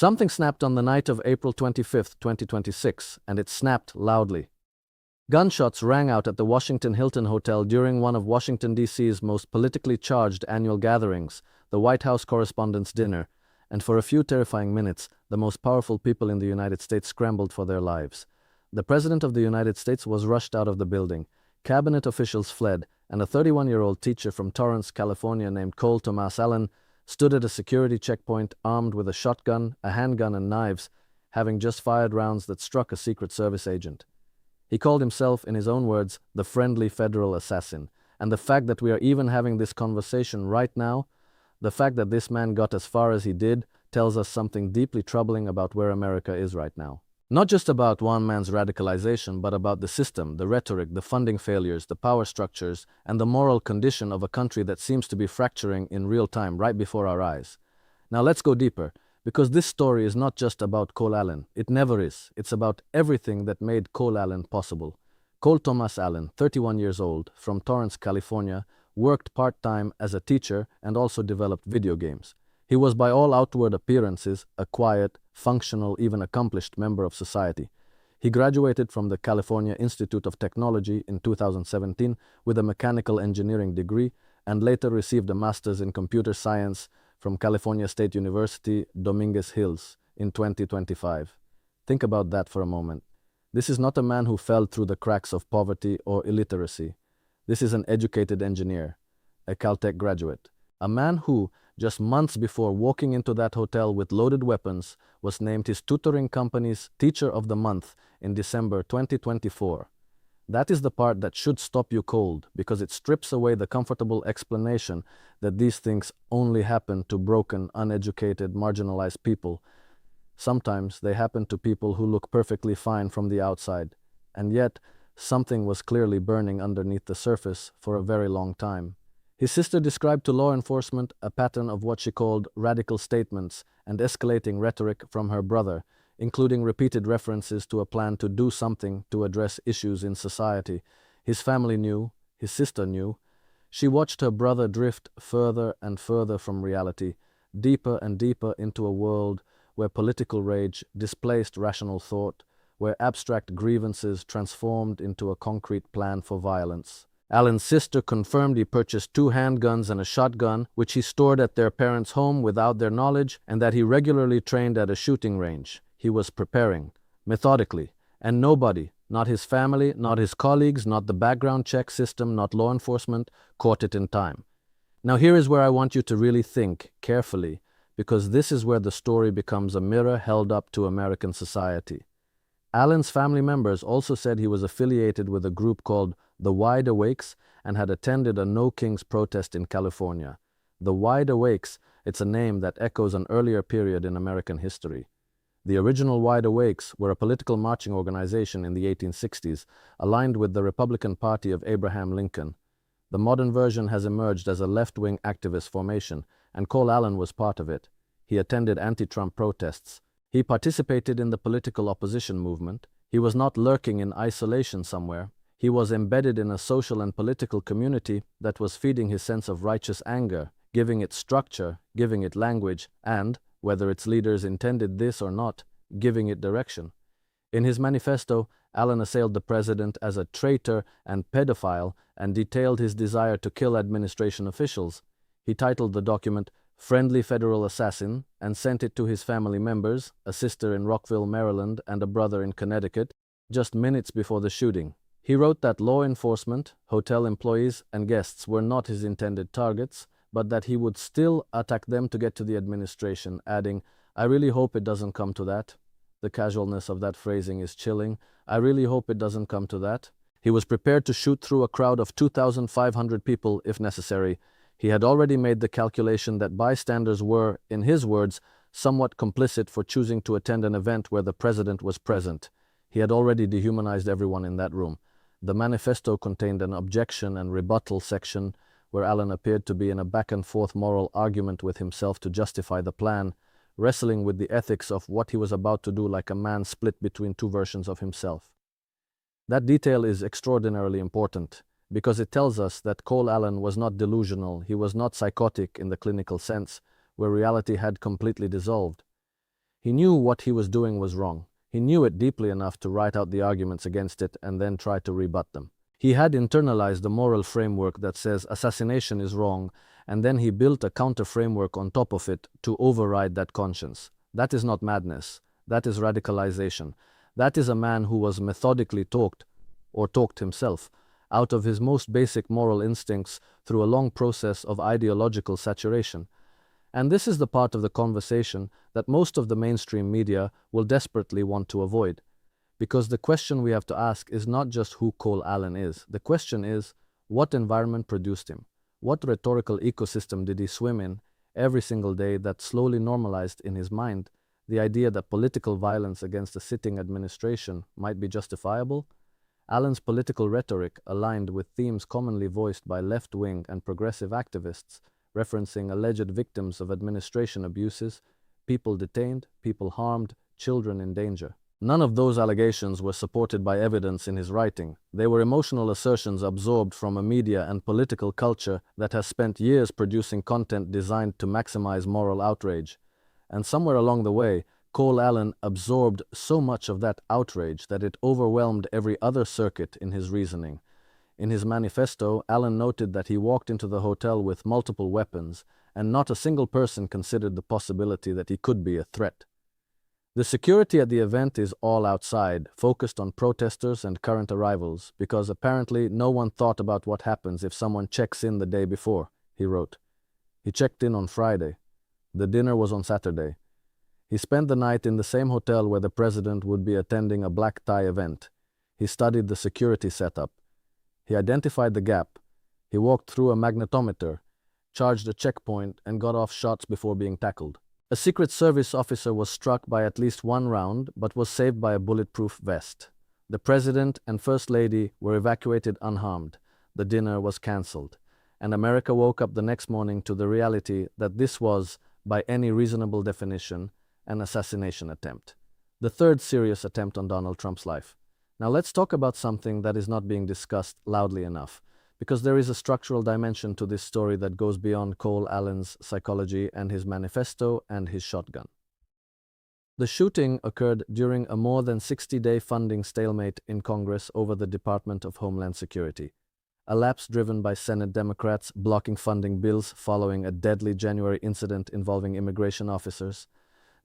Something snapped on the night of April 25, 2026, and it snapped loudly. Gunshots rang out at the Washington Hilton Hotel during one of Washington, D.C.'s most politically charged annual gatherings, the White House Correspondents' Dinner, and for a few terrifying minutes, the most powerful people in the United States scrambled for their lives. The President of the United States was rushed out of the building, cabinet officials fled, and a 31-year-old teacher from Torrance, California named Cole Thomas Allen stood at a security checkpoint armed with a shotgun, a handgun, and knives, having just fired rounds that struck a Secret Service agent. He called himself, in his own words, the friendly federal assassin, and the fact that we are even having this conversation right now, the fact that this man got as far as he did, tells us something deeply troubling about where America is right now. Not just about one man's radicalization, but about the system, the rhetoric, the funding failures, the power structures, and the moral condition of a country that seems to be fracturing in real time right before our eyes. Now let's go deeper, because this story is not just about Cole Allen. It never is. It's about everything that made Cole Allen possible. Cole Thomas Allen, 31 years old, from Torrance, California, worked part-time as a teacher and also developed video games. He was by all outward appearances a quiet, functional, even accomplished member of society. He graduated from the California Institute of Technology in 2017 with a mechanical engineering degree and later received a master's in computer science from California State University, Dominguez Hills, in 2025. Think about that for a moment. This is not a man who fell through the cracks of poverty or illiteracy. This is an educated engineer, a Caltech graduate, a man who, just months before walking into that hotel with loaded weapons, was named his tutoring company's Teacher of the Month in December 2024. That is the part that should stop you cold, because it strips away the comfortable explanation that these things only happen to broken, uneducated, marginalized people. Sometimes they happen to people who look perfectly fine from the outside, and yet something was clearly burning underneath the surface for a very long time. His sister described to law enforcement a pattern of what she called radical statements and escalating rhetoric from her brother, including repeated references to a plan to do something to address issues in society. His family knew, his sister knew. She watched her brother drift further and further from reality, deeper and deeper into a world where political rage displaced rational thought, where abstract grievances transformed into a concrete plan for violence. Allen's sister confirmed he purchased 2 handguns and a shotgun, which he stored at their parents' home without their knowledge, and that he regularly trained at a shooting range. He was preparing, methodically, and nobody, not his family, not his colleagues, not the background check system, not law enforcement, caught it in time. Now here is where I want you to really think carefully, because this is where the story becomes a mirror held up to American society. Allen's family members also said he was affiliated with a group called the Wide Awakes and had attended a No Kings protest in California. The Wide Awakes, it's a name that echoes an earlier period in American history. The original Wide Awakes were a political marching organization in the 1860s, aligned with the Republican Party of Abraham Lincoln. The modern version has emerged as a left-wing activist formation, and Cole Allen was part of it. He attended anti-Trump protests. He participated in the political opposition movement. He was not lurking in isolation somewhere. He was embedded in a social and political community that was feeding his sense of righteous anger, giving it structure, giving it language, and, whether its leaders intended this or not, giving it direction. In his manifesto, Allen assailed the president as a traitor and pedophile and detailed his desire to kill administration officials. He titled the document Friendly Federal Assassin and sent it to his family members, a sister in Rockville, Maryland, and a brother in Connecticut, just minutes before the shooting. He wrote that law enforcement, hotel employees, and guests were not his intended targets, but that he would still attack them to get to the administration, adding, "I really hope it doesn't come to that." The casualness of that phrasing is chilling. I really hope it doesn't come to that. He was prepared to shoot through a crowd of 2,500 people if necessary. He had already made the calculation that bystanders were, in his words, somewhat complicit for choosing to attend an event where the president was present. He had already dehumanized everyone in that room. The manifesto contained an objection and rebuttal section where Allen appeared to be in a back-and-forth moral argument with himself to justify the plan, wrestling with the ethics of what he was about to do like a man split between 2 versions of himself. That detail is extraordinarily important, because it tells us that Cole Allen was not delusional, he was not psychotic in the clinical sense, where reality had completely dissolved. He knew what he was doing was wrong. He knew it deeply enough to write out the arguments against it and then try to rebut them. He had internalized the moral framework that says assassination is wrong, and then he built a counter-framework on top of it to override that conscience. That is not madness. That is radicalization. That is a man who was methodically talked himself, out of his most basic moral instincts through a long process of ideological saturation. And this is the part of the conversation that most of the mainstream media will desperately want to avoid. Because the question we have to ask is not just who Cole Allen is. The question is, what environment produced him? What rhetorical ecosystem did he swim in every single day that slowly normalized in his mind the idea that political violence against a sitting administration might be justifiable? Allen's political rhetoric aligned with themes commonly voiced by left-wing and progressive activists, referencing alleged victims of administration abuses, people detained, people harmed, children in danger. None of those allegations were supported by evidence in his writing. They were emotional assertions absorbed from a media and political culture that has spent years producing content designed to maximize moral outrage. And somewhere along the way, Cole Allen absorbed so much of that outrage that it overwhelmed every other circuit in his reasoning. In his manifesto, Allen noted that he walked into the hotel with multiple weapons, and not a single person considered the possibility that he could be a threat. The security at the event is all outside, focused on protesters and current arrivals, because apparently no one thought about what happens if someone checks in the day before, he wrote. He checked in on Friday. The dinner was on Saturday. He spent the night in the same hotel where the president would be attending a black tie event. He studied the security setup. He identified the gap. He walked through a magnetometer, charged a checkpoint, and got off shots before being tackled. A Secret Service officer was struck by at least one round, but was saved by a bulletproof vest. The president and first lady were evacuated unharmed. The dinner was cancelled. And America woke up the next morning to the reality that this was, by any reasonable definition, an assassination attempt. The third serious attempt on Donald Trump's life. Now let's talk about something that is not being discussed loudly enough, because there is a structural dimension to this story that goes beyond Cole Allen's psychology and his manifesto and his shotgun. The shooting occurred during a more than 60-day funding stalemate in Congress over the Department of Homeland Security, a lapse driven by Senate Democrats blocking funding bills following a deadly January incident involving immigration officers.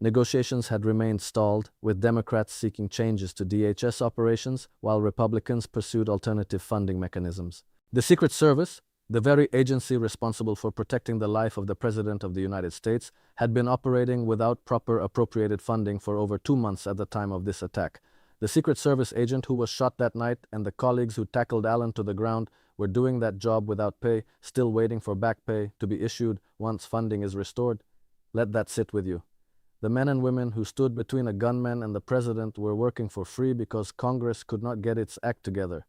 Negotiations had remained stalled, with Democrats seeking changes to DHS operations while Republicans pursued alternative funding mechanisms. The Secret Service, the very agency responsible for protecting the life of the President of the United States, had been operating without proper appropriated funding for over 2 months at the time of this attack. The Secret Service agent who was shot that night and the colleagues who tackled Allen to the ground were doing that job without pay, still waiting for back pay to be issued once funding is restored. Let that sit with you. The men and women who stood between a gunman and the president were working for free because Congress could not get its act together.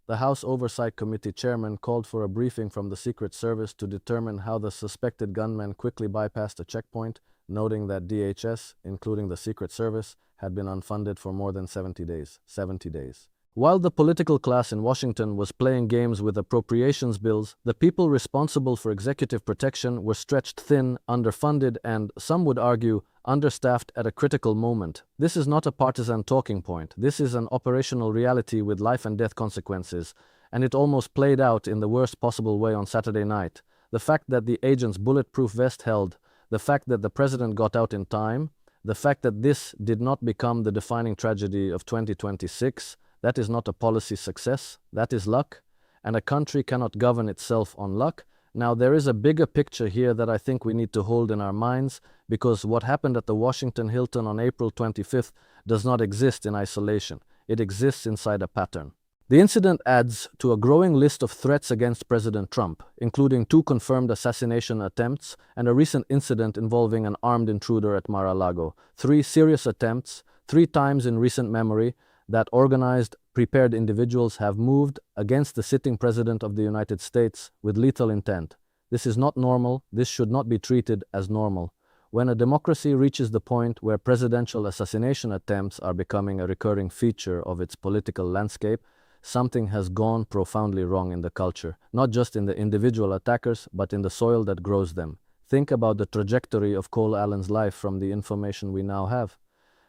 The House Oversight Committee chairman called for a briefing from the Secret Service to determine how the suspected gunman quickly bypassed a checkpoint, noting that DHS, including the Secret Service, had been unfunded for more than 70 days. While the political class in Washington was playing games with appropriations bills, the people responsible for executive protection were stretched thin, underfunded, and, some would argue, understaffed at a critical moment. This is not a partisan talking point. This is an operational reality with life and death consequences, and it almost played out in the worst possible way on Saturday night. The fact that the agent's bulletproof vest held, the fact that the president got out in time, the fact that this did not become the defining tragedy of 2026, that is not a policy success, that is luck, and a country cannot govern itself on luck. Now, there is a bigger picture here that I think we need to hold in our minds, because what happened at the Washington Hilton on April 25th does not exist in isolation. It exists inside a pattern. The incident adds to a growing list of threats against President Trump, including 2 confirmed assassination attempts and a recent incident involving an armed intruder at Mar-a-Lago. 3 serious attempts, 3 times in recent memory, that organized, prepared individuals have moved against the sitting President of the United States with lethal intent. This is not normal. This should not be treated as normal. When a democracy reaches the point where presidential assassination attempts are becoming a recurring feature of its political landscape, something has gone profoundly wrong in the culture, not just in the individual attackers, but in the soil that grows them. Think about the trajectory of Cole Allen's life from the information we now have.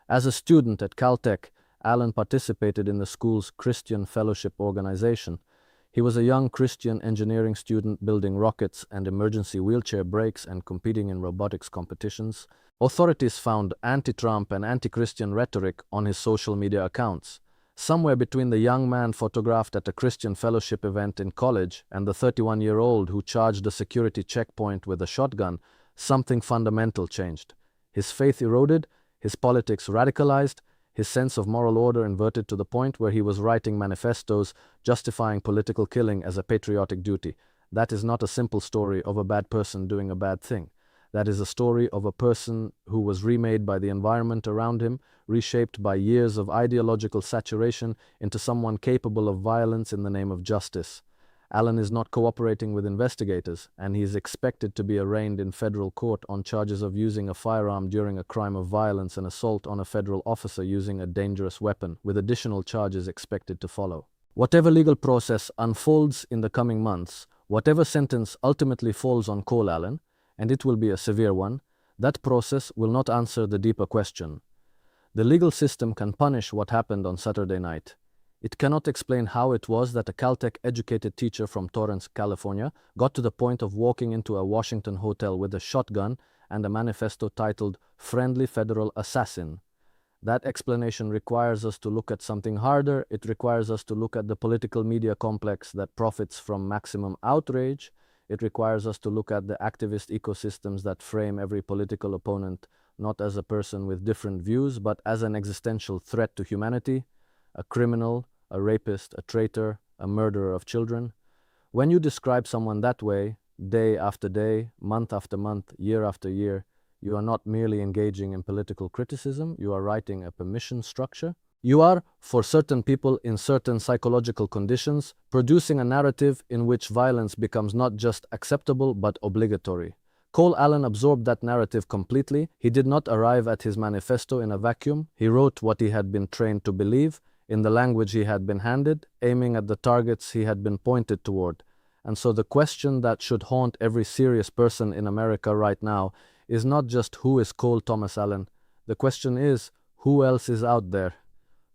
As a student at Caltech, Allen participated in the school's Christian Fellowship Organization. He was a young Christian engineering student building rockets and emergency wheelchair brakes and competing in robotics competitions. Authorities found anti-Trump and anti-Christian rhetoric on his social media accounts. Somewhere between the young man photographed at a Christian fellowship event in college and the 31-year-old who charged a security checkpoint with a shotgun, something fundamental changed. His faith eroded, his politics radicalized, his sense of moral order inverted to the point where he was writing manifestos justifying political killing as a patriotic duty. That is not a simple story of a bad person doing a bad thing. That is a story of a person who was remade by the environment around him, reshaped by years of ideological saturation into someone capable of violence in the name of justice. Allen is not cooperating with investigators, and he is expected to be arraigned in federal court on charges of using a firearm during a crime of violence and assault on a federal officer using a dangerous weapon, with additional charges expected to follow. Whatever legal process unfolds in the coming months, whatever sentence ultimately falls on Cole Allen, and it will be a severe one, that process will not answer the deeper question. The legal system can punish what happened on Saturday night. It cannot explain how it was that a Caltech-educated teacher from Torrance, California, got to the point of walking into a Washington hotel with a shotgun and a manifesto titled "Friendly Federal Assassin." That explanation requires us to look at something harder. It requires us to look at the political media complex that profits from maximum outrage. It requires us to look at the activist ecosystems that frame every political opponent not as a person with different views, but as an existential threat to humanity, a criminal, a rapist, a traitor, a murderer of children. When you describe someone that way, day after day, month after month, year after year, you are not merely engaging in political criticism, you are writing a permission structure. You are, for certain people in certain psychological conditions, producing a narrative in which violence becomes not just acceptable but obligatory. Cole Allen absorbed that narrative completely. He did not arrive at his manifesto in a vacuum. He wrote what he had been trained to believe, in the language he had been handed, aiming at the targets he had been pointed toward. And so the question that should haunt every serious person in America right now is not just who is Cole Thomas Allen. The question is, who else is out there?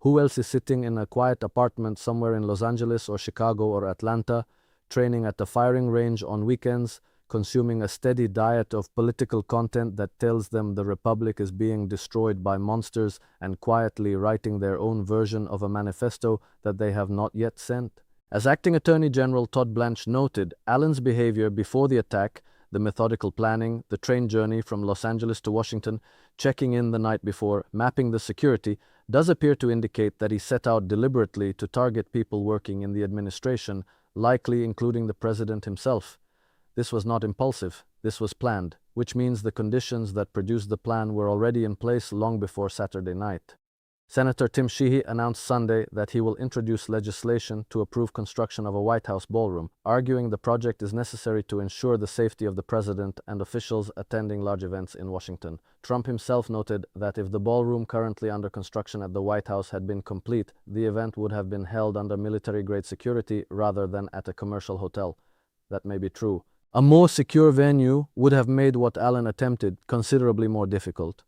Who else is sitting in a quiet apartment somewhere in Los Angeles or Chicago or Atlanta, training at the firing range on weekends, consuming a steady diet of political content that tells them the republic is being destroyed by monsters, and quietly writing their own version of a manifesto that they have not yet sent? As Acting Attorney General Todd Blanche noted, Allen's behavior before the attack, the methodical planning, the train journey from Los Angeles to Washington, checking in the night before, mapping the security, does appear to indicate that he set out deliberately to target people working in the administration, likely including the president himself. This was not impulsive, this was planned, which means the conditions that produced the plan were already in place long before Saturday night. Senator Tim Sheehy announced Sunday that he will introduce legislation to approve construction of a White House ballroom, arguing the project is necessary to ensure the safety of the president and officials attending large events in Washington. Trump himself noted that if the ballroom currently under construction at the White House had been complete, the event would have been held under military-grade security rather than at a commercial hotel. That may be true. A more secure venue would have made what Allen attempted considerably more difficult.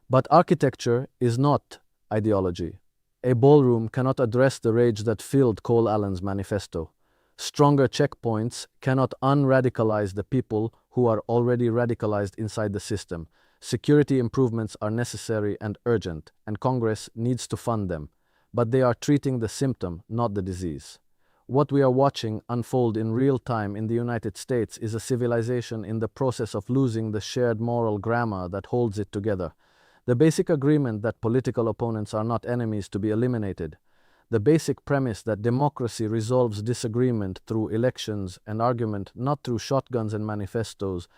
But architecture is not ideology. A ballroom cannot address the rage that filled Cole Allen's manifesto. Stronger checkpoints cannot unradicalize the people who are already radicalized inside the system. Security improvements are necessary and urgent, and Congress needs to fund them. But they are treating the symptom, not the disease. What we are watching unfold in real time in the United States is a civilization in the process of losing the shared moral grammar that holds it together. The basic agreement that political opponents are not enemies to be eliminated. The basic premise that democracy resolves disagreement through elections and argument, not through shotguns and manifestos.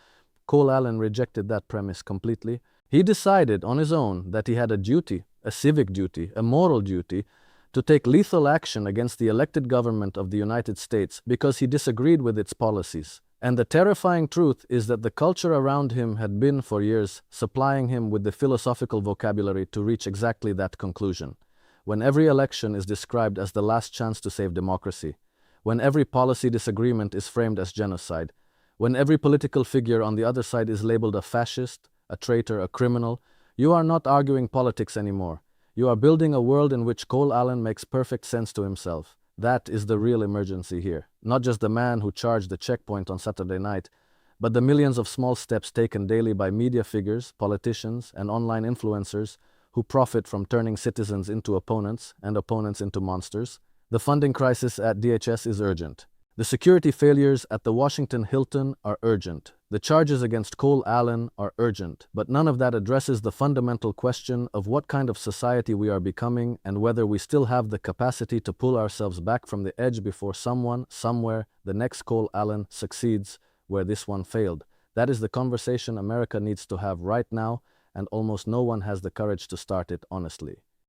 Cole Allen rejected that premise completely. He decided on his own that he had a duty, a civic duty, a moral duty, to take lethal action against the elected government of the United States because he disagreed with its policies. And the terrifying truth is that the culture around him had been, for years, supplying him with the philosophical vocabulary to reach exactly that conclusion. When every election is described as the last chance to save democracy, when every policy disagreement is framed as genocide, When every political figure on the other side is labeled a fascist, a traitor, a criminal, you are not arguing politics anymore. You are building a world in which Cole Allen makes perfect sense to himself. That is the real emergency here. Not just the man who charged the checkpoint on Saturday night, but the millions of small steps taken daily by media figures, politicians, and online influencers who profit from turning citizens into opponents and opponents into monsters. The funding crisis at DHS is urgent. The security failures at the Washington Hilton are urgent. The charges against Cole Allen are urgent, but none of that addresses the fundamental question of what kind of society we are becoming and whether we still have the capacity to pull ourselves back from the edge before someone, somewhere, the next Cole Allen succeeds where this one failed. That is the conversation America needs to have right now, and almost no one has the courage to start it honestly.